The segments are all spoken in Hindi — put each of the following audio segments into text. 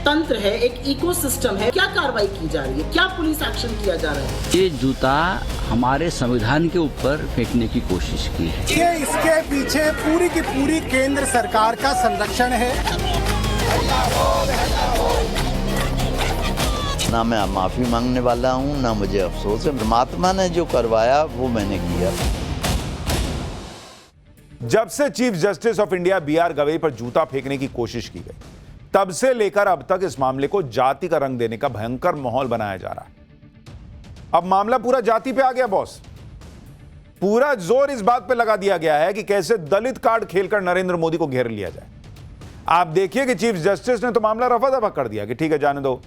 तंत्र है, एक इकोसिस्टम है, क्या कार्रवाई की जा रही है, क्या पुलिस एक्शन किया जा रहा है? ये जूता हमारे संविधान के ऊपर फेंकने की कोशिश की है। ये इसके पीछे पूरी की पूरी केंद्र सरकार का संरक्षण है। ना मैं माफी मांगने वाला हूँ, ना मुझे अफसोस है। परमात्मा ने जो करवाया वो मैंने किया। जब से chief justice of India B R. Gavai पर जूता फेंकने की कोशिश की गई, तब से लेकर अब तक इस मामले को जाति का रंग देने का भयंकर माहौल बनाया जा रहा है। अब मामला पूरा जाति पे आ गया बॉस। पूरा जोर इस बात पे लगा दिया गया है कि कैसे दलित कार्ड खेलकर नरेंद्र मोदी को घेर लिया जाए। आप देखिए कि चीफ जस्टिस ने तो मामला रफा दफा कर दिया कि ठीक है, जाने दो,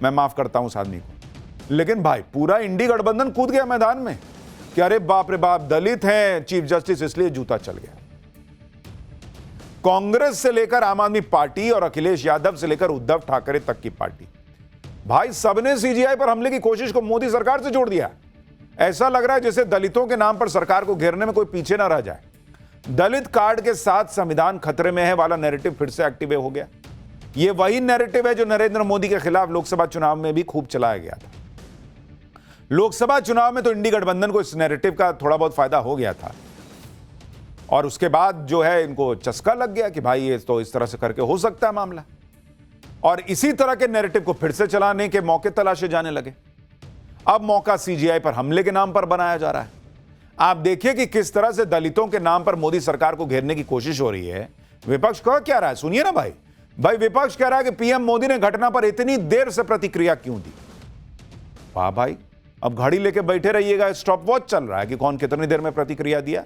मैं माफ करता हूं उस आदमी को। लेकिन भाई पूरा इंडी गठबंधन कूद गया मैदान में कि अरे बाप रे बाप, दलित हैं चीफ जस्टिस, इसलिए जूता चल गया। कांग्रेस से लेकर आम आदमी पार्टी और अखिलेश यादव से लेकर उद्धव ठाकरे तक की पार्टी, भाई सबने सीजीआई पर हमले की कोशिश को मोदी सरकार से जोड़ दिया। ऐसा लग रहा है जैसे दलितों के नाम पर सरकार को घेरने में कोई पीछे ना रह जाए। दलित कार्ड के साथ संविधान खतरे में है वाला नैरेटिव फिर से एक्टिव हो गया। यह वही नैरेटिव है जो नरेंद्र मोदी के खिलाफ लोकसभा चुनाव में भी खूब चलाया गया था। लोकसभा चुनाव में तो इंडी गठबंधन को इस नैरेटिव का थोड़ा बहुत फायदा हो गया था, और उसके बाद जो है इनको चस्का लग गया कि भाई ये तो इस तरह से करके हो सकता है मामला, और इसी तरह के नैरेटिव को फिर से चलाने के मौके तलाशे जाने लगे। अब मौका सीजीआई पर हमले के नाम पर बनाया जा रहा है। आप देखिए कि किस तरह से दलितों के नाम पर मोदी सरकार को घेरने की कोशिश हो रही है। विपक्ष कह क्या रहा है, सुनिए ना भाई। विपक्ष कह रहा है कि पीएम मोदी ने घटना पर इतनी देर से प्रतिक्रिया क्यों दी। वाह भाई, अब घड़ी लेके बैठे रहिएगा, स्टॉप वॉच चल रहा है कि कौन कितनी देर में प्रतिक्रिया दिया।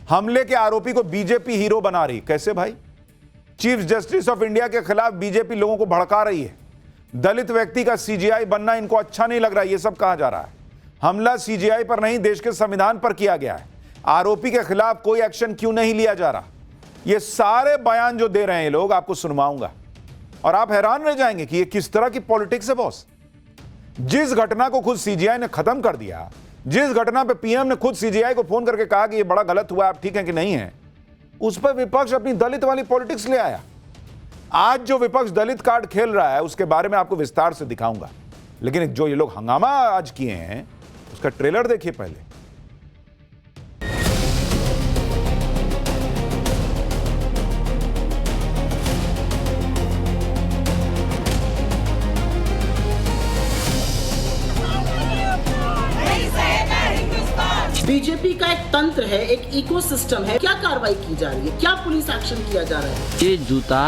हमले के आरोपी को बीजेपी हीरो बना रही, कैसे भाई? चीफ जस्टिस ऑफ इंडिया के खिलाफ बीजेपी लोगों को भड़का रही है। दलित व्यक्ति का सीजीआई बनना इनको अच्छा नहीं लग रहा, यह सब कहा जा रहा है। हमला सीजीआई पर नहीं, देश के संविधान पर किया गया है। आरोपी के खिलाफ कोई एक्शन क्यों नहीं लिया जा रहा? ये सारे बयान जो दे रहे हैं ये लोग, आपको सुनवाऊंगा और आप हैरान रह जाएंगे कि ये किस तरह की पॉलिटिक्स है बॉस। जिस घटना को खुद सीजीआई ने खत्म कर दिया, जिस घटना पे पीएम ने खुद सीजीआई को फोन करके कहा कि ये बड़ा गलत हुआ, आप ठीक है कि नहीं है, उस पर विपक्ष अपनी दलित वाली पॉलिटिक्स ले आया। आज जो विपक्ष दलित कार्ड खेल रहा है उसके बारे में आपको विस्तार से दिखाऊंगा, लेकिन जो ये लोग हंगामा आज किए हैं उसका ट्रेलर देखिए पहले। बीजेपी का एक तंत्र है, एक इकोसिस्टम है, क्या कार्रवाई की जा रही है, क्या पुलिस एक्शन किया जा रहा है? ये जूता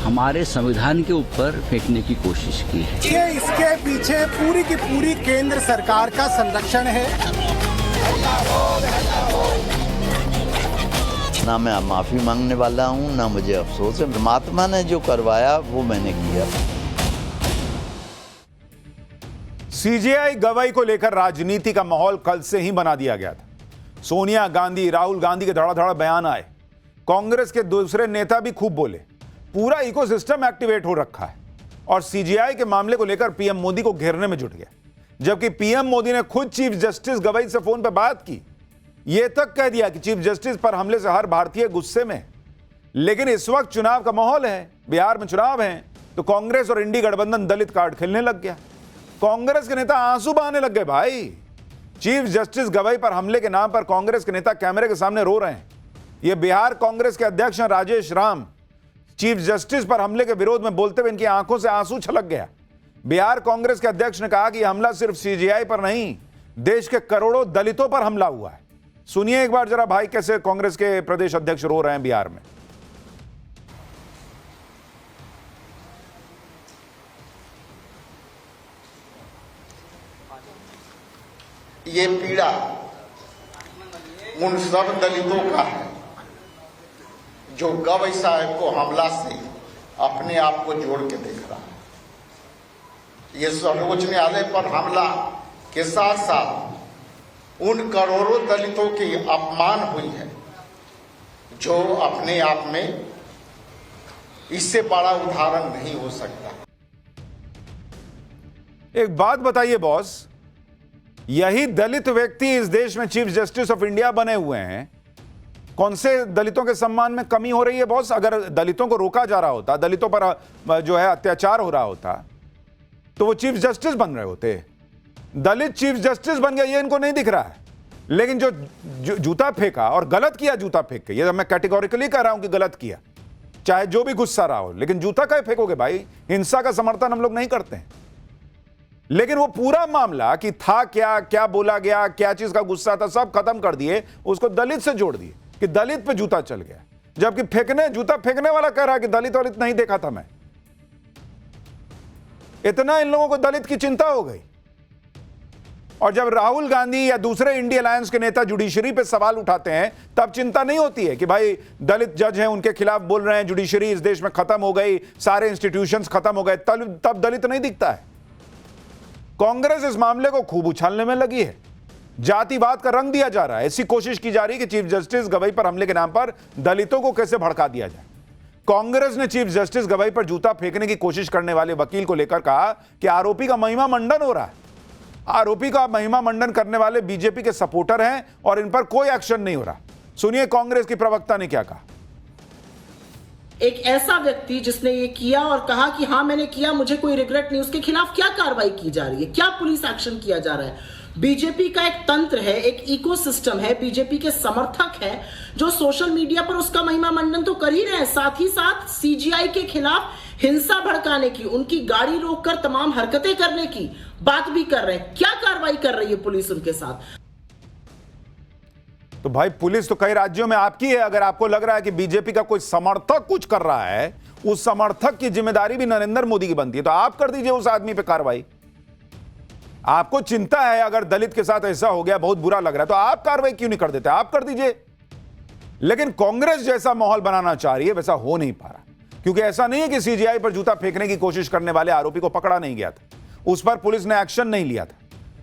हमारे संविधान के ऊपर फेंकने की कोशिश की है। ये इसके पीछे पूरी की पूरी केंद्र सरकार का संरक्षण है। ना मैं माफी मांगने वाला हूँ, ना मुझे अफसोस है। परमात्मा ने जो करवाया वो मैंने किया। सीजीआई गवई को लेकर राजनीति का माहौल कल से ही बना दिया गया था। सोनिया गांधी, राहुल गांधी के धड़ाधड़ बयान आए, कांग्रेस के दूसरे नेता भी खूब बोले, पूरा इकोसिस्टम एक्टिवेट हो रखा है और सीजीआई के मामले को लेकर पीएम मोदी को घेरने में जुट गया। जबकि पीएम मोदी ने खुद चीफ जस्टिस गवई से फोन पर बात की, यह तक कह दिया कि चीफ जस्टिस पर हमले से हर भारतीय गुस्से में। लेकिन इस वक्त चुनाव का माहौल है, बिहार में चुनाव है, तो कांग्रेस और इंडी गठबंधन दलित कार्ड खेलने लग गया। कांग्रेस के नेता आंसू बहाने लग गए भाई। चीफ जस्टिस गवई पर हमले के नाम पर कांग्रेस के नेता कैमरे के सामने रो रहे हैं। यह बिहार कांग्रेस के अध्यक्ष हैं राजेश राम। चीफ जस्टिस पर हमले के विरोध में बोलते हुए इनकी आंखों से आंसू छलक गया। बिहार कांग्रेस के अध्यक्ष ने कहा कि यह हमला सिर्फ सीजीआई पर नहीं, देश के करोड़ों दलितों पर हमला हुआ है। सुनिए एक बार जरा भाई कैसे कांग्रेस के प्रदेश अध्यक्ष रो रहे हैं बिहार में। ये पीड़ा उन सब दलितों का है जो गवई साहब को हमला से अपने आप को जोड़ के देख रहा है। ये सर्वोच्च न्यायालय पर हमला के साथ साथ उन करोड़ों दलितों की अपमान हुई है जो अपने आप में इससे बड़ा उदाहरण नहीं हो सकता। एक बात बताइए बॉस, यही दलित व्यक्ति इस देश में चीफ जस्टिस ऑफ इंडिया बने हुए हैं। कौन से दलितों के सम्मान में कमी हो रही है बॉस? अगर दलितों को रोका जा रहा होता, दलितों पर जो है अत्याचार हो रहा होता, तो वो चीफ जस्टिस बन रहे होते। दलित चीफ जस्टिस बन गया, ये इनको नहीं दिख रहा है। लेकिन जो जूता फेंका और गलत किया, जूता फेंक के, ये मैं कैटेगोरिकली कह रहा हूं कि गलत किया, चाहे जो भी गुस्सा रहा हो, लेकिन जूता क्या फेंकोगे भाई? हिंसा का समर्थन हम लोग नहीं करते हैं। लेकिन वो पूरा मामला कि था क्या, क्या बोला गया, क्या चीज का गुस्सा था, सब खत्म कर दिए, उसको दलित से जोड़ दिए कि दलित पे जूता चल गया, जबकि जूता फेंकने वाला कह रहा है कि दलित वलित नहीं देखा था मैं। इतना इन लोगों को दलित की चिंता हो गई। और जब राहुल गांधी या दूसरे इंडिया अलायंस के नेता जुडिशरी पे सवाल उठाते हैं, तब चिंता नहीं होती है कि भाई दलित जज हैं, उनके खिलाफ बोल रहे हैं, जुडिशरी इस देश में खत्म हो गई, सारे इंस्टीट्यूशंस खत्म हो गए, तब दलित नहीं दिखता है। कांग्रेस इस मामले को खूब उछालने में लगी है, जातिवाद का रंग दिया जा रहा है। ऐसी कोशिश की जा रही है कि चीफ जस्टिस गवई पर हमले के नाम पर दलितों को कैसे भड़का दिया जाए। कांग्रेस ने चीफ जस्टिस गवई पर जूता फेंकने की कोशिश करने वाले वकील को लेकर कहा कि आरोपी का महिमा मंडन हो रहा है। आरोपी का महिमा मंडन करने वाले बीजेपी के सपोर्टर हैं और इन पर कोई एक्शन नहीं हो रहा। सुनिए कांग्रेस की प्रवक्ता ने क्या कहा। एक ऐसा व्यक्ति जिसने ये किया और कहा कि हाँ मैंने किया, मुझे कोई रिग्रेट नहीं, उसके खिलाफ क्या कार्रवाई की जा रही है, क्या पुलिस एक्शन किया जा रहा है? बीजेपी का एक तंत्र है, एक इकोसिस्टम है, बीजेपी के समर्थक हैं जो सोशल मीडिया पर उसका महिमा मंडन तो कर ही रहे हैं, साथ ही साथ सीजीआई के खिलाफ हिंसा भड़काने की, उनकी गाड़ी रोककर तमाम हरकतें करने की बात भी कर रहे हैं। क्या कार्रवाई कर रही है पुलिस उनके साथ? तो भाई पुलिस तो कई राज्यों में आपकी है। अगर आपको लग रहा है कि बीजेपी का कोई समर्थक कुछ कर रहा है, उस समर्थक की जिम्मेदारी भी नरेंद्र मोदी की बनती है, तो आप कर दीजिए उस आदमी पे कार्रवाई। आपको चिंता है अगर दलित के साथ ऐसा हो गया, बहुत बुरा लग रहा है, तो आप कार्रवाई क्यों नहीं कर देते? आप कर दीजिए। लेकिन कांग्रेस जैसा माहौल बनाना चाह रही है, वैसा हो नहीं पा रहा, क्योंकि ऐसा नहीं है कि सीजीआई पर जूता फेंकने की कोशिश करने वाले आरोपी को पकड़ा नहीं गया था, उस पर पुलिस ने एक्शन नहीं लिया था।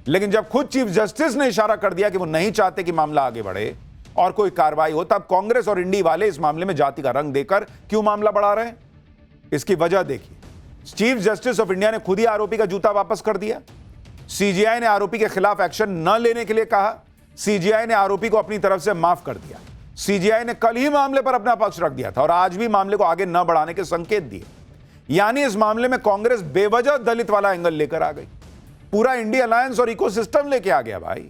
लेकिन जब खुद चीफ जस्टिस ने इशारा कर दिया कि वो नहीं चाहते कि मामला आगे बढ़े और कोई कार्रवाई हो, तब कांग्रेस और इंडी वाले इस मामले में जाति का रंग देकर क्यों मामला बढ़ा रहे हैं? इसकी वजह देखिए। चीफ जस्टिस ऑफ इंडिया ने खुद ही आरोपी का जूता वापस कर दिया। सीजीआई ने आरोपी के खिलाफ एक्शन न लेने के लिए कहा। सीजीआई ने आरोपी को अपनी तरफ से माफ कर दिया। सीजीआई ने कल ही मामले पर अपना पक्ष रख दिया था और आज भी मामले को आगे न बढ़ाने के संकेत दिए। यानी इस मामले में कांग्रेस बेवजह दलित वाला एंगल लेकर आ गई, पूरा इंडिया अलायंस और इकोसिस्टम लेके आ गया। भाई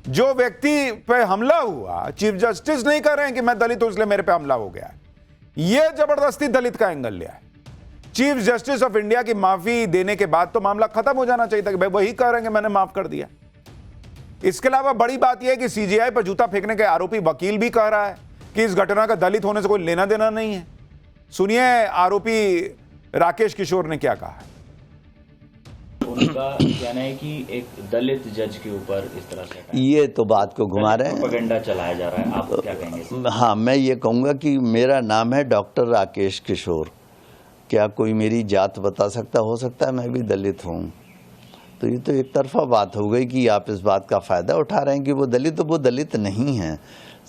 जो व्यक्ति पे हमला हुआ, चीफ जस्टिस नहीं कह रहे हैं कि मैं दलित हूं इसलिए मेरे पे हमला हो गया, यह जबरदस्ती दलित का एंगल लिया है। चीफ जस्टिस ऑफ इंडिया की माफी देने के बाद तो मामला खत्म हो जाना चाहिए था कि भाई वही कह रहे हैं कि मैंने माफ कर दिया। इसके अलावा बड़ी बात यह है कि सीजीआई पर जूता फेंकने के आरोपी वकील भी कह रहा है कि इस घटना का दलित होने से कोई लेना देना नहीं है। सुनिए आरोपी राकेश किशोर ने क्या कहा है। उनका कहना है कि एक दलित जज के ऊपर इस तरह से ये तो बात को घुमा रहे हैं, प्रोपेगेंडा चलाया जा रहा है, आप क्या कहेंगे? हाँ, मैं ये कहूँगा कि मेरा नाम है डॉक्टर राकेश किशोर। क्या कोई मेरी जात बता सकता? हो सकता है मैं भी दलित हूँ। तो ये तो एक तरफा बात हो गई कि आप इस बात का फ़ायदा उठा रहे हैं कि वो दलित, तो वो दलित नहीं हैं।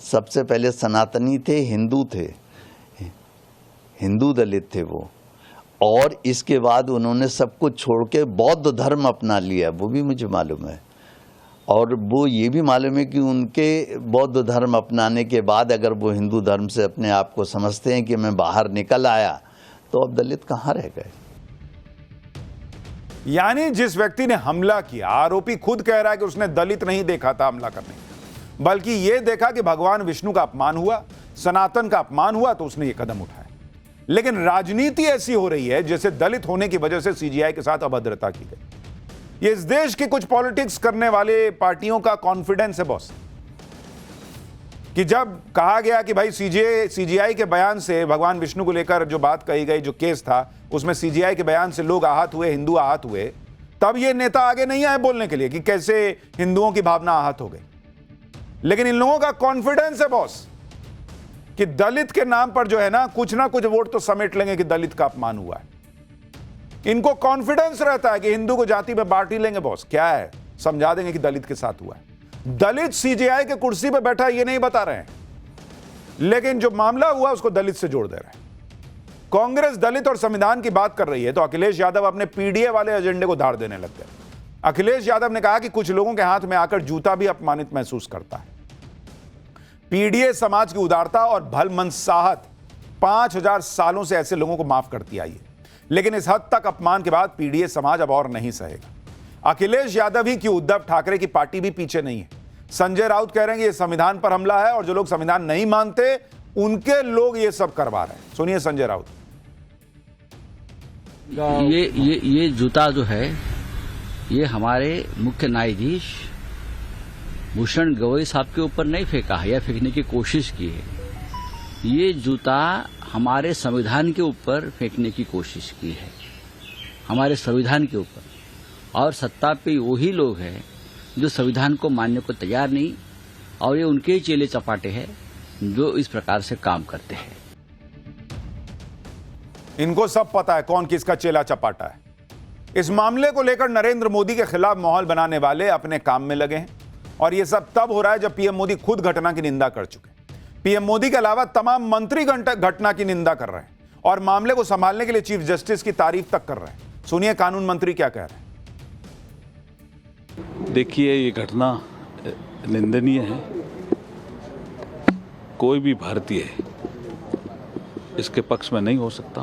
सबसे पहले सनातनी थे, हिंदू थे, हिंदू दलित थे वो, और इसके बाद उन्होंने सब कुछ छोड़ के बौद्ध धर्म अपना लिया, वो भी मुझे मालूम है। और वो ये भी मालूम है कि उनके बौद्ध धर्म अपनाने के बाद अगर वो हिंदू धर्म से अपने आप को समझते हैं कि मैं बाहर निकल आया, तो अब दलित कहाँ रह गए? यानी जिस व्यक्ति ने हमला किया, आरोपी खुद कह रहा है कि उसने दलित नहीं देखा था हमला करने, बल्कि यह देखा कि भगवान विष्णु का अपमान हुआ, सनातन का अपमान हुआ, तो उसने ये कदम उठाया। लेकिन राजनीति ऐसी हो रही है जैसे दलित होने की वजह से सीजीआई के साथ अभद्रता की गई। ये इस देश के कुछ पॉलिटिक्स करने वाले पार्टियों का कॉन्फिडेंस है बॉस, कि जब कहा गया कि भाई सीजीआई के बयान से भगवान विष्णु को लेकर जो बात कही गई, जो केस था उसमें सीजीआई के बयान से लोग आहत हुए, हिंदू आहत हुए, तब ये नेता आगे नहीं आए बोलने के लिए कि कैसे हिंदुओं की भावना आहत हो गई। लेकिन इन लोगों का कॉन्फिडेंस है बॉस कि दलित के नाम पर जो है ना कुछ वोट तो समेट लेंगे कि दलित का अपमान हुआ है। इनको कॉन्फिडेंस रहता है कि हिंदू को जाति में बांट ही लेंगे बॉस, क्या है समझा देंगे कि दलित के साथ हुआ है। दलित सीजीआई के कुर्सी पे बैठा ये नहीं बता रहे हैं, लेकिन जो मामला हुआ उसको दलित से जोड़ दे रहे हैं। कांग्रेस दलित और संविधान की बात कर रही है तो अखिलेश यादव अपने पीडीए वाले एजेंडे को धार देने लग गए। अखिलेश यादव ने कहा कि कुछ लोगों के हाथ में आकर जूता भी अपमानित महसूस करता है। पीडीए समाज की उदारता और भलमनसाहत 5000 सालों से ऐसे लोगों को माफ करती आई है, लेकिन इस हद तक अपमान के बाद पीडीए समाज अब और नहीं सहेगा। अखिलेश यादव ही क्यों, उद्धव ठाकरे की पार्टी भी पीछे नहीं है। संजय राउत कह रहे हैं कि यह संविधान पर हमला है और जो लोग संविधान नहीं मानते उनके लोग ये सब करवा रहे हैं। सुनिए संजय राउत। ये जूता जो है ये हमारे मुख्य न्यायाधीश भूषण गवई साहब के ऊपर नहीं फेंका है या फेंकने की कोशिश की है। ये जूता हमारे संविधान के ऊपर फेंकने की कोशिश की है, हमारे संविधान के ऊपर। और सत्ता पे वही लोग हैं जो संविधान को मानने को तैयार नहीं, और ये उनके ही चेले चपाटे हैं जो इस प्रकार से काम करते हैं। इनको सब पता है कौन किसका चेला चपाटा है। इस मामले को लेकर नरेंद्र मोदी के खिलाफ माहौल बनाने वाले अपने काम में लगे हैं, और यह सब तब हो रहा है जब पीएम मोदी खुद घटना की निंदा कर चुके हैं। पीएम मोदी के अलावा तमाम मंत्री घटना की निंदा कर रहे हैं और मामले को संभालने के लिए चीफ जस्टिस की तारीफ तक कर रहे हैं। सुनिए कानून मंत्री क्या कह रहे हैं। देखिए, ये घटना निंदनीय है। कोई भी भारतीय इसके पक्ष में नहीं हो सकता।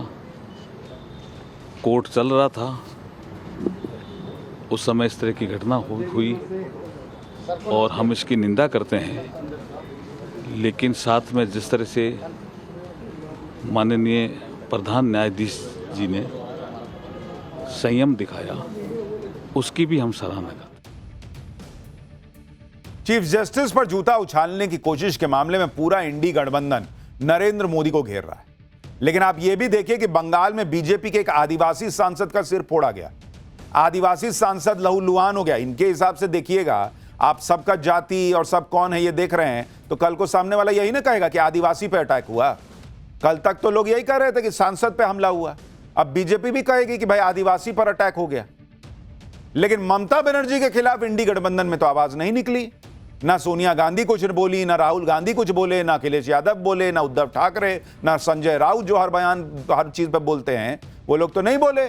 कोर्ट चल रहा था, उस समय इस तरह की घटना हुई और हम इसकी निंदा करते हैं, लेकिन साथ में जिस तरह से माननीय प्रधान न्यायाधीश जी ने संयम दिखाया, उसकी भी हम सराहना करते हैं। चीफ जस्टिस पर जूता उछालने की कोशिश के मामले में पूरा इंडी गठबंधन नरेंद्र मोदी को घेर रहा है, लेकिन आप यह भी देखिए कि बंगाल में बीजेपी के एक आदिवासी सांसद का सिर फोड़ा गया। आदिवासी सांसद लहूलुहान हो गया। इनके हिसाब से देखिएगा, आप सबका जाति और सब कौन है ये देख रहे हैं, तो कल को सामने वाला यही ना कहेगा कि आदिवासी पे अटैक हुआ। कल तक तो लोग यही कह रहे थे कि सांसद पे हमला हुआ, अब बीजेपी भी कहेगी कि भाई आदिवासी पर अटैक हो गया। लेकिन ममता बनर्जी के खिलाफ इंडी गठबंधन में तो आवाज नहीं निकली। ना सोनिया गांधी कुछ बोली, ना राहुल गांधी कुछ बोले, ना अखिलेश यादव बोले, ना उद्धव ठाकरे, ना संजय राउत जो हर बयान हर चीज पर बोलते हैं, वो लोग तो नहीं बोले,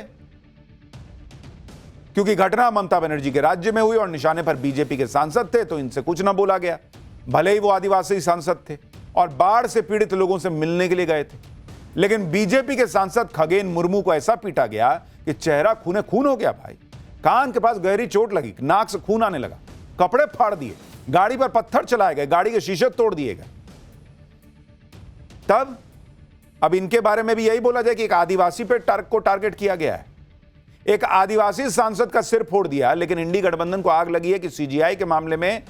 क्योंकि घटना ममता बनर्जी के राज्य में हुई और निशाने पर बीजेपी के सांसद थे, तो इनसे कुछ ना बोला गया, भले ही वो आदिवासी सांसद थे और बाढ़ से पीड़ित लोगों से मिलने के लिए गए थे। लेकिन बीजेपी के सांसद खगेन मुर्मू को ऐसा पीटा गया कि चेहरा खूने खून हो गया। भाई, कान के पास गहरी चोट लगी, नाक से खून आने लगा, कपड़े फाड़ दिए, गाड़ी पर पत्थर चलाए गए, गाड़ी के शीशे तोड़ दिए गए। तब अब इनके बारे में भी यही बोला जाए कि एक आदिवासी पे को टारगेट किया गया है, एक आदिवासी सांसद का सिर फोड़ दिया। लेकिन इंडी गठबंधन को आग लगी है कि सीजीआई के मामले में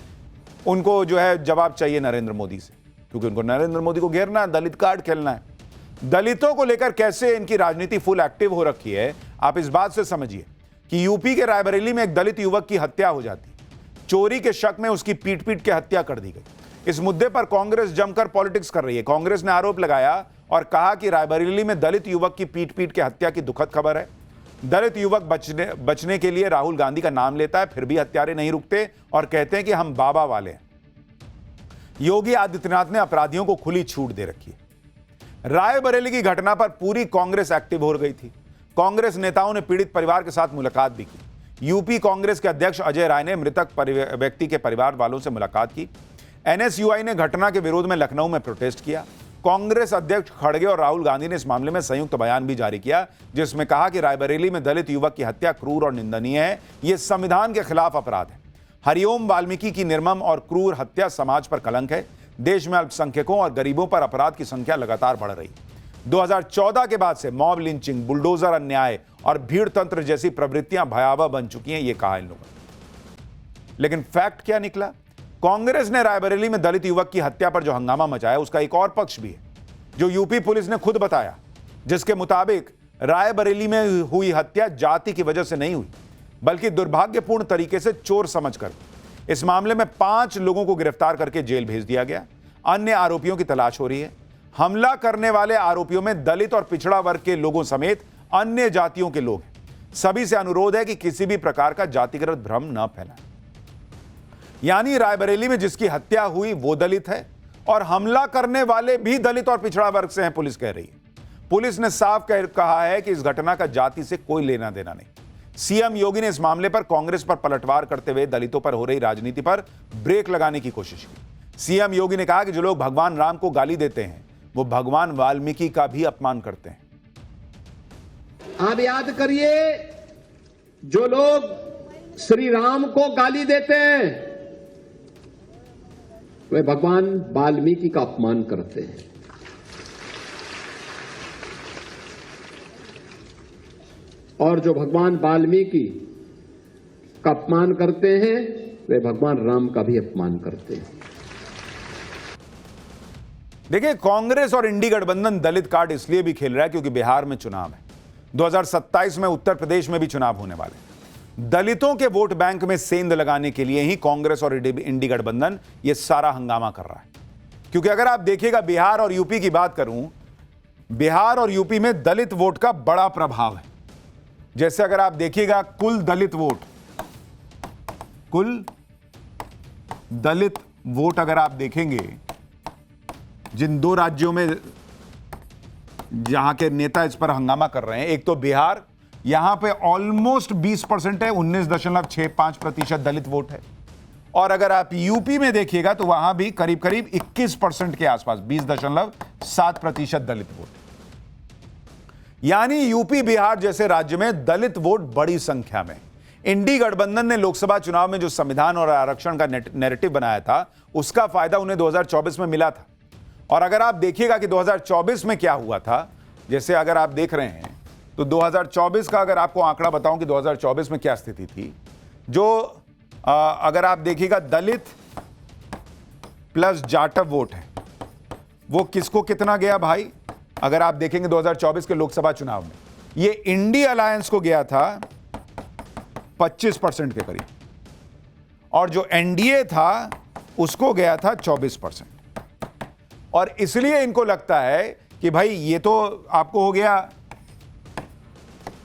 उनको जो है जवाब चाहिए नरेंद्र मोदी से, क्योंकि उनको नरेंद्र मोदी को घेरना है, दलित कार्ड खेलना है। दलितों को लेकर कैसे इनकी राजनीति फुल एक्टिव हो रखी है, आप इस बात से समझिए कि यूपी के रायबरेली में एक दलित युवक की हत्या हो जाती, चोरी के शक में उसकी पीट पीट के हत्या कर दी गई। इस मुद्दे पर कांग्रेस जमकर पॉलिटिक्स कर रही है। कांग्रेस ने आरोप लगाया और कहा कि रायबरेली में दलित युवक की पीट पीट के हत्या की दुखद खबर है। दलित युवक बचने के लिए राहुल गांधी का नाम लेता है, फिर भी हत्यारे नहीं रुकते और कहते हैं कि हम बाबा वाले हैं। योगी आदित्यनाथ ने अपराधियों को खुली छूट दे रखी है। रायबरेली की घटना पर पूरी कांग्रेस एक्टिव हो गई थी। कांग्रेस नेताओं ने पीड़ित परिवार के साथ मुलाकात भी की। यूपी कांग्रेस के अध्यक्ष अजय राय ने मृतक व्यक्ति के परिवार वालों से मुलाकात की। एनएसयूआई ने घटना के विरोध में लखनऊ में प्रोटेस्ट किया। कांग्रेस अध्यक्ष खड़गे और राहुल गांधी ने इस मामले में संयुक्त बयान भी जारी किया, जिसमें कहा कि रायबरेली में दलित युवक की हत्या क्रूर और निंदनीय है, यह संविधान के खिलाफ अपराध है। हरिओम वाल्मीकि की निर्मम और क्रूर हत्या समाज पर कलंक है। देश में अल्पसंख्यकों और गरीबों पर अपराध की संख्या लगातार बढ़ रही है। 2014 के बाद से मॉब लिंचिंग, बुलडोजर अन्याय और भीड़ तंत्र जैसी प्रवृत्तियां भयावह बन चुकी हैं, ये कहा इन लोगों ने। लेकिन फैक्ट क्या निकला? कांग्रेस ने रायबरेली में दलित युवक की हत्या पर जो हंगामा मचाया, उसका एक और पक्ष भी है, जो यूपी पुलिस ने खुद बताया, जिसके मुताबिक रायबरेली में हुई हत्या जाति की वजह से नहीं हुई, बल्कि दुर्भाग्यपूर्ण तरीके से चोर समझकर। इस मामले में 5 लोगों को गिरफ्तार करके जेल भेज दिया गया। अन्य आरोपियों की तलाश हो रही है। हमला करने वाले आरोपियों में दलित और पिछड़ा वर्ग के लोगों समेत अन्य जातियों के लोग हैं। सभी से अनुरोध है कि किसी भी प्रकार का जातिगत भ्रम न फैलाएं। यानी रायबरेली में जिसकी हत्या हुई वो दलित है और हमला करने वाले भी दलित और पिछड़ा वर्ग से हैं, पुलिस कह रही है। पुलिस ने साफ कहा है कि इस घटना का जाति से कोई लेना देना नहीं। सीएम योगी ने इस मामले पर कांग्रेस पर पलटवार करते हुए दलितों पर हो रही राजनीति पर ब्रेक लगाने की कोशिश की। सीएम योगी ने कहा कि जो लोग भगवान राम को गाली देते हैं वो भगवान वाल्मीकि का भी अपमान करते हैं। आप याद करिए, जो लोग श्री राम को गाली देते हैं वे भगवान वाल्मीकि का अपमान करते हैं। और जो भगवान वाल्मीकि का अपमान करते हैं वे भगवान राम का भी अपमान करते हैं। देखिए, कांग्रेस और इंडी गठबंधन दलित कार्ड इसलिए भी खेल रहा है क्योंकि बिहार में चुनाव है, 2027 में उत्तर प्रदेश में भी चुनाव होने वाले हैं। दलितों के वोट बैंक में सेंध लगाने के लिए ही कांग्रेस और इंडी गठबंधन ये सारा हंगामा कर रहा है। क्योंकि अगर आप देखिएगा, बिहार और यूपी की बात करूं, बिहार और यूपी में दलित वोट का बड़ा प्रभाव है। जैसे अगर आप देखिएगा, कुल दलित वोट अगर आप देखेंगे जिन दो राज्यों में जहां के नेता इस पर हंगामा कर रहे हैं, एक तो बिहार, यहां पे ऑलमोस्ट 20% है, 19.65% दलित वोट है। और अगर आप यूपी में देखिएगा तो वहां भी करीब करीब 21% के आसपास, 20.7% दलित वोट। यानी यूपी बिहार जैसे राज्य में दलित वोट बड़ी संख्या में। इंडी गठबंधन ने लोकसभा चुनाव में जो संविधान और आरक्षण का नैरेटिव बनाया था, उसका फायदा उन्हें 2024 में मिला था। और अगर आप देखिएगा कि 2024 में क्या हुआ था, जैसे अगर आप देख रहे हैं तो 2024 का अगर आपको आंकड़ा बताऊं कि 2024 में क्या स्थिति थी, जो अगर आप देखिएगा दलित प्लस जाटव वोट है, वो किसको कितना गया भाई? अगर आप देखेंगे 2024 के लोकसभा चुनाव में, ये इंडी अलायंस को गया था 25% के करीब, और जो एनडीए था उसको गया था 24%। और इसलिए इनको लगता है कि भाई ये तो आपको हो गया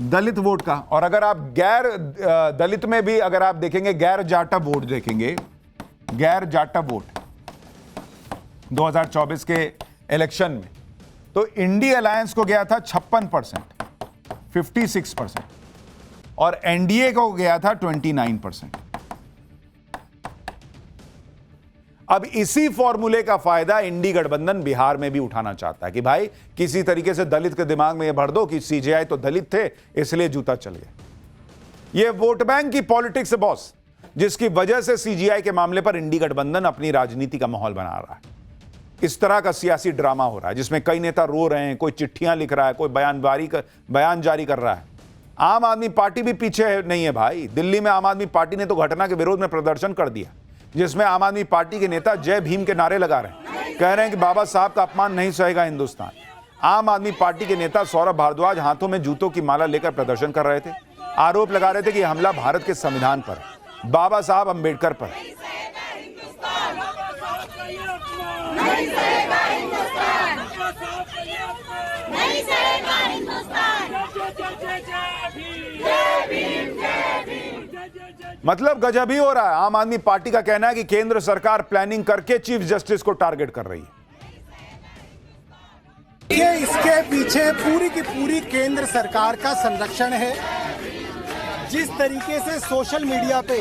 दलित वोट का। और अगर आप गैर दलित में भी अगर आप देखेंगे, गैर जाटव वोट देखेंगे, गैर जाटव वोट 2024 के इलेक्शन में, तो इंडी अलायंस को गया था 56%, 56%, और एनडीए को गया था 29%। अब इसी फॉर्मूले का फायदा इंडी गठबंधन बिहार में भी उठाना चाहता है कि भाई किसी तरीके से दलित के दिमाग में यह भर दो कि सीजेआई तो दलित थे इसलिए जूता चल गया। यह वोट बैंक की पॉलिटिक्स है बॉस, जिसकी वजह से सीजेआई के मामले पर इंडी गठबंधन अपनी राजनीति का माहौल बना रहा है। इस तरह का सियासी ड्रामा हो रहा है जिसमें कई नेता रो रहे हैं, कोई चिट्ठियां लिख रहा है, कोई बयान जारी कर रहा है। आम आदमी पार्टी भी पीछे नहीं है भाई। दिल्ली में आम आदमी पार्टी ने तो घटना के विरोध में प्रदर्शन कर दिया, जिसमें आम आदमी पार्टी के नेता जय भीम के नारे लगा रहे हैं, कह रहे हैं कि बाबा साहब का अपमान नहीं सहेगा हिंदुस्तान। आम आदमी पार्टी के नेता सौरभ भारद्वाज हाथों में जूतों की माला लेकर प्रदर्शन कर रहे थे, आरोप लगा रहे थे कि हमला भारत के संविधान पर, बाबा साहब अंबेडकर पर। मतलब गजब ही हो रहा है। आम आदमी पार्टी का कहना है कि केंद्र सरकार प्लानिंग करके चीफ जस्टिस को टारगेट कर रही है। इसके पीछे पूरी की पूरी केंद्र सरकार का संरक्षण है। जिस तरीके से सोशल मीडिया पे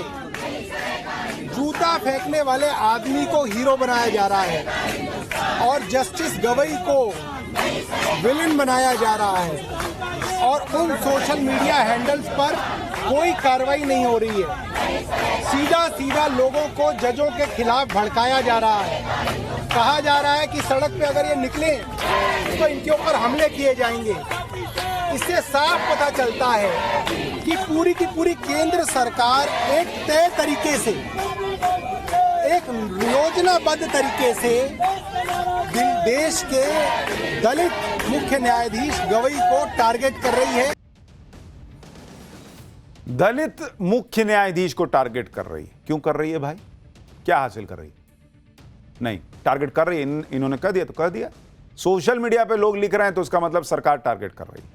जूता फेंकने वाले आदमी को हीरो बनाया जा रहा है और जस्टिस गवई को विलेन बनाया जा रहा है, और उन सोशल मीडिया हैंडल्स पर कोई कार्रवाई नहीं हो रही है। सीधा सीधा लोगों को जजों के खिलाफ भड़काया जा रहा है। कहा जा रहा है कि सड़क पे अगर ये निकले तो इनके ऊपर हमले किए जाएंगे। इससे साफ पता चलता है कि पूरी की पूरी केंद्र सरकार एक तय तरीके से, एक योजनाबद्ध तरीके से देश के दलित मुख्य न्यायाधीश गवई को टारगेट कर रही है। दलित मुख्य न्यायाधीश को टारगेट कर रही है। क्यों कर रही है भाई? क्या हासिल कर रही है? नहीं, टारगेट कर रही है। इन्होंने कह दिया तो कह दिया। सोशल मीडिया पे लोग लिख रहे हैं तो उसका मतलब सरकार टारगेट कर रही है।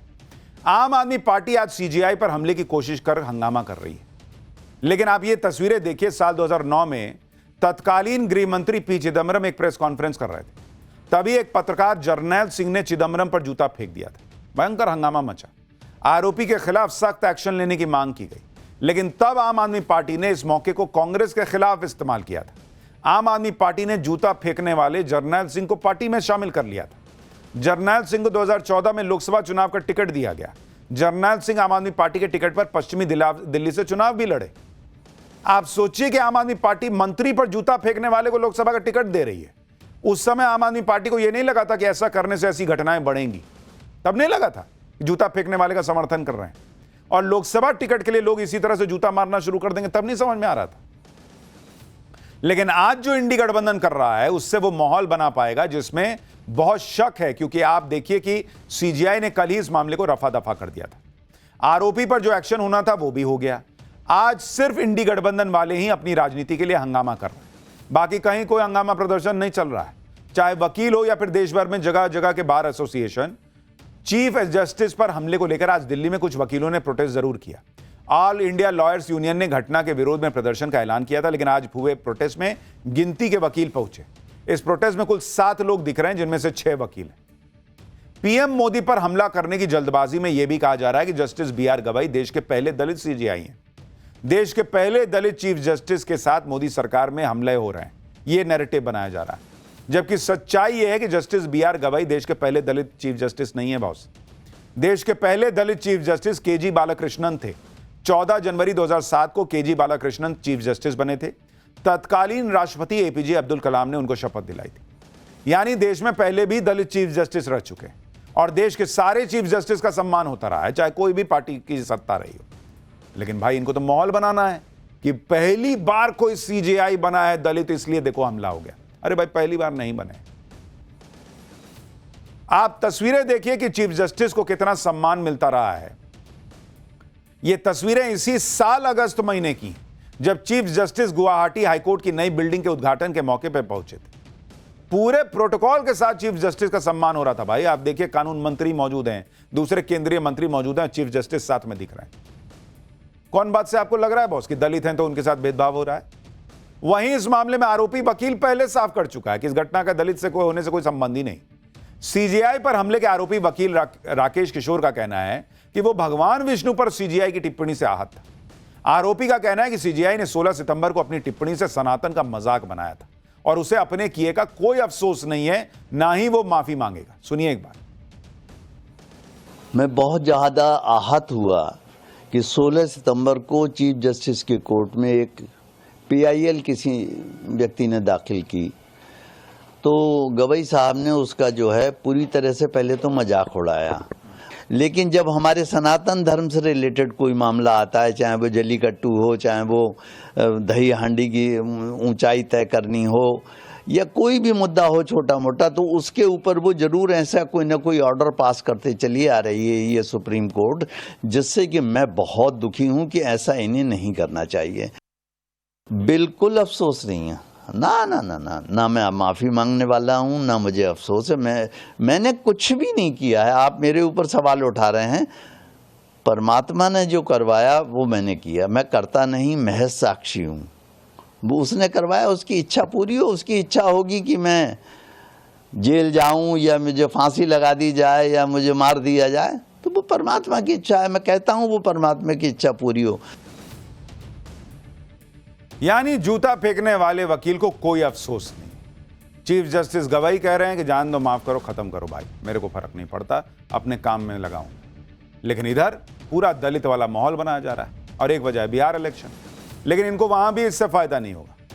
आम आदमी पार्टी आज सीजेआई पर हमले की कोशिश कर हंगामा कर रही है। लेकिन आप ये तस्वीरें देखिए, साल 2009 में तत्कालीन गृह मंत्री पी चिदम्बरम एक प्रेस कॉन्फ्रेंस कर रहे थे। तभी एक पत्रकार जर्नैल सिंह ने चिदम्बरम पर जूता फेंक दिया था। भयंकर हंगामा मचा। आरोपी के खिलाफ सख्त एक्शन लेने की मांग की गई। लेकिन तब आम आदमी पार्टी ने इस मौके को कांग्रेस के खिलाफ इस्तेमाल किया था। आम आदमी पार्टी ने जूता फेंकने वाले जरनैल सिंह को पार्टी में शामिल कर लिया था। जरनैल सिंह को 2014 में लोकसभा चुनाव का टिकट दिया गया। जरनैल सिंह आम आदमी पार्टी के टिकट पर पश्चिमी दिल्ली से चुनाव भी लड़े। आप सोचिए कि आम आदमी पार्टी मंत्री पर जूता फेंकने वाले को लोकसभा का टिकट दे रही है। उस समय आम आदमी पार्टी को यह नहीं लगा था कि ऐसा करने से ऐसी घटनाएं बढ़ेंगी, तब नहीं लगा था जूता फेंकने वाले का समर्थन कर रहे हैं और लोकसभा टिकट के लिए लोग इसी तरह से जूता मारना शुरू कर देंगे, तब नहीं समझ में आ रहा था। लेकिन आज जो इंडी गठबंधन कर रहा है उससे वो माहौल बना पाएगा जिसमें बहुत शक है, क्योंकि आप देखिए कि सीजीआई ने कल ही इस मामले को रफा दफा कर दिया था। आरोपी पर जो एक्शन होना था वो भी हो गया। आज सिर्फ इंडी गठबंधन वाले ही अपनी राजनीति के लिए हंगामा कर रहे हैं, बाकी कहीं कोई हंगामा प्रदर्शन नहीं चल रहा है। चाहे वकील हो या फिर देश भर में जगह जगह के बार एसोसिएशन। चीफ जस्टिस पर हमले को लेकर आज दिल्ली में कुछ वकीलों ने प्रोटेस्ट जरूर किया। ऑल इंडिया लॉयर्स यूनियन ने घटना के विरोध में प्रदर्शन का ऐलान किया था, लेकिन आज हुए प्रोटेस्ट में गिनती के वकील पहुंचे। इस प्रोटेस्ट में कुल 7 लोग दिख रहे हैं, जिनमें से 6 वकील हैं। पीएम मोदी पर हमला करने की जल्दबाजी में यह भी कहा जा रहा है कि जस्टिस बीआर गवाई देश के पहले दलित सीजीआई हैं। देश के पहले दलित चीफ जस्टिस के साथ मोदी सरकार में हमले हो रहे हैं, यह नैरेटिव बनाया जा रहा है। जबकि सच्चाई यह है कि जस्टिस बीआर गवाई देश के पहले दलित चीफ जस्टिस नहीं है बॉस। देश के पहले दलित चीफ जस्टिस केजी बालाकृष्णन थे। 14 जनवरी 2007 को केजी बालाकृष्णन चीफ जस्टिस बने थे। तत्कालीन राष्ट्रपति एपीजे अब्दुल कलाम ने उनको शपथ दिलाई थी। यानी देश में पहले भी दलित चीफ जस्टिस रह चुके हैं और देश के सारे चीफ जस्टिस का सम्मान होता रहा है, चाहे कोई भी पार्टी की सत्ता रही हो। लेकिन भाई इनको तो माहौल बनाना है कि पहली बार कोई सीजीआई बना है दलित, इसलिए देखो हमला हो गया। अरे भाई पहली बार नहीं बने। आप तस्वीरें देखिए कि चीफ जस्टिस को कितना सम्मान मिलता रहा है। ये तस्वीरें इसी साल अगस्त महीने की, जब चीफ जस्टिस गुवाहाटी हाईकोर्ट की नई बिल्डिंग के उद्घाटन के मौके पर पहुंचे थे। पूरे प्रोटोकॉल के साथ चीफ जस्टिस का सम्मान हो रहा था। भाई आप देखिए, कानून मंत्री मौजूद हैं, दूसरे केंद्रीय मंत्री मौजूद हैं, चीफ जस्टिस साथ में दिख रहे हैं। कौन बात से आपको लग रहा है बॉस कि दलित हैं तो उनके साथ भेदभाव हो रहा है? वहीं इस मामले में आरोपी वकील पहले साफ कर चुका है कि इस घटना का दलित से कोई होने से कोई संबंध ही नहीं। सीजीआई पर हमले के आरोपी वकील राकेश किशोर का कहना है कि वो भगवान विष्णु पर सीजीआई की टिप्पणी से आहत था। आरोपी का कहना है कि सीजीआई ने 16 सितंबर को अपनी टिप्पणी से सनातन का मजाक बनाया था और उसे अपने किए का कोई अफसोस नहीं है, ना ही वो माफी मांगेगा। सुनिए एक बार। मैं बहुत ज़्यादा आहत हुआ कि 16 सितंबर को चीफ जस्टिस के कोर्ट में एक पीआईएल किसी व्यक्ति ने दाखिल की, तो गवई साहब ने उसका जो है पूरी तरह से पहले तो मजाक उड़ाया। लेकिन जब हमारे सनातन धर्म से रिलेटेड कोई मामला आता है, चाहे वो जल्लीकट्टू हो, चाहे वो दही हांडी की ऊंचाई तय करनी हो, या कोई भी मुद्दा हो छोटा मोटा, तो उसके ऊपर वो जरूर ऐसा कोई ना कोई ऑर्डर पास करते चली आ रही है ये सुप्रीम कोर्ट, जिससे कि मैं बहुत दुखी हूं कि ऐसा इन्हें नहीं करना चाहिए। बिल्कुल अफसोस नहीं है, ना मैं माफ़ी मांगने वाला हूं, ना मुझे अफसोस है। मैंने कुछ भी नहीं किया है। आप मेरे ऊपर सवाल उठा रहे हैं, परमात्मा ने जो करवाया वो मैंने किया। मैं करता नहीं, महज साक्षी हूं। वो उसने करवाया, उसकी इच्छा पूरी हो। उसकी इच्छा होगी कि मैं जेल जाऊं या मुझे फांसी लगा दी जाए या मुझे मार दिया जाए, तो वो परमात्मा की इच्छा है। मैं कहता हूं वो परमात्मा की इच्छा पूरी हो। यानी जूता फेंकने वाले वकील को कोई अफसोस नहीं। चीफ जस्टिस गवाई कह रहे हैं कि जान दो, माफ करो, खत्म करो भाई, मेरे को फर्क नहीं पड़ता, अपने काम में लगाऊं। लेकिन इधर पूरा दलित वाला माहौल बनाया जा रहा है और एक वजह है बिहार इलेक्शन। लेकिन इनको वहां भी इससे फायदा नहीं होगा।